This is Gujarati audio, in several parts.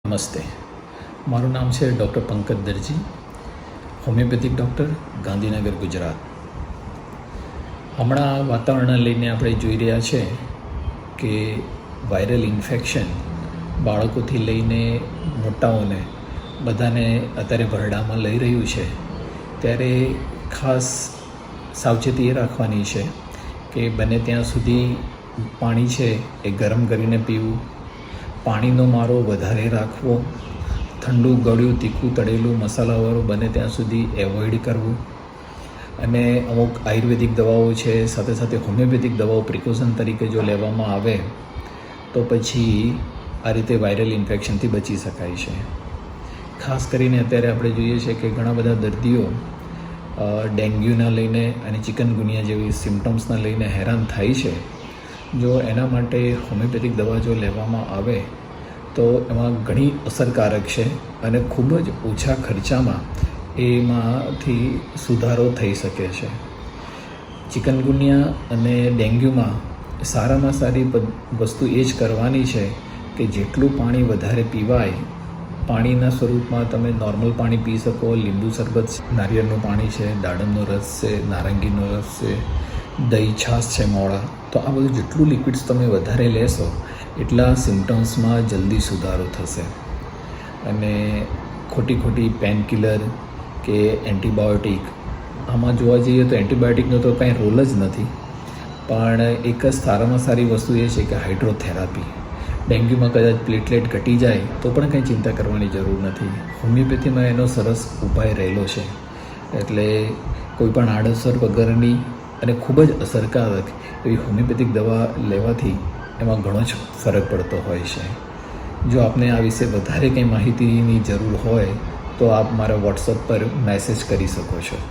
નમસ્તે, મારું નામ છે ડૉક્ટર પંકજ દરજી, હોમિયોપેથિક ડૉક્ટર, ગાંધીનગર, ગુજરાત. હમણાં વાતાવરણને લઈને આપણે જોઈ રહ્યા છે કે વાયરલ ઇન્ફેક્શન બાળકોથી લઈને મોટાઓને બધાને અત્યારે ભરડામાં લઈ રહ્યું છે. ત્યારે ખાસ સાવચેતી એ રાખવાની છે કે બને ત્યાં સુધી પાણી છે એ ગરમ કરીને પીવું, પાણીનો મારો વધારે રાખવો, ઠંડુ, ગળ્યું, તીખું, તળેલું, મસાલાવાળું બને ત્યાં સુધી એવોઇડ કરવું, અને અમુક આયુર્વેદિક દવાઓ છે, સાથે સાથે હોમિયોપેથિક દવાઓ પ્રિકોશન તરીકે જો લેવામાં આવે તો પછી આ રીતે વાયરલ ઇન્ફેક્શનથી બચી શકાય છે. ખાસ કરીને અત્યારે આપણે જોઈએ છીએ કે ઘણા બધા દર્દીઓ ડેન્ગ્યુના લઈને અને ચિકનગુનિયા જેવી સિમ્ટમ્સના લઈને હેરાન થાય છે. જો એના માટે હોમિયોપેથિક દવા જો લેવામાં આવે તો એમાં ઘણી અસરકારક છે અને ખૂબ જ ઓછા ખર્ચામાં એમાંથી સુધારો થઈ શકે છે. ચિકનગુનિયા અને ડેન્ગ્યુમાં સારામાં સારી વસ્તુ એ જ કરવાની છે કે જેટલું પાણી વધારે પીવાય, પાણીના સ્વરૂપમાં તમે નોર્મલ પાણી પી શકો, લીંબુ શરબત, નારિયેળનું પાણી છે, દાડમનો રસ છે, નારંગીનો રસ છે, દહીં, છાશ છે, મોળા, તો આ બધું જેટલું લિક્વિડ્સ તમે વધારે લેશો એટલા સિમ્ટમ્સમાં જલ્દી સુધારો થશે. અને ખોટી પેનકિલર કે એન્ટીબાયોટિક, આમાં જોવા જઈએ તો એન્ટીબાયોટિકનો તો કાંઈ રોલ જ નથી, પણ એક જ સારામાં સારી વસ્તુ એ છે કે હાઇડ્રોથેરાપી. ડેન્ગ્યુમાં કદાચ પ્લેટલેટ ઘટી જાય તો પણ કંઈ ચિંતા કરવાની જરૂર નથી. હોમિયોપેથીમાં એનો સરસ ઉપાય રહેલો છે. એટલે કોઈ પણ આડઅસર વગરની અને ખૂબ જ અસરકારક એવી હોમિયોપેથિક દવા લેવાથી એમાં ઘણો જ ફરક પડતો હોય છે. જો આપને આ વિશે વધારે કંઈ માહિતીની જરૂર હોય તો આપ મારા વોટ્સઅપ પર મેસેજ કરી શકો છો.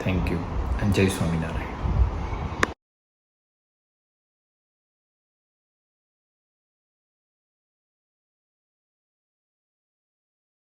થેન્ક યુ અને જય સ્વામિનારાયણ.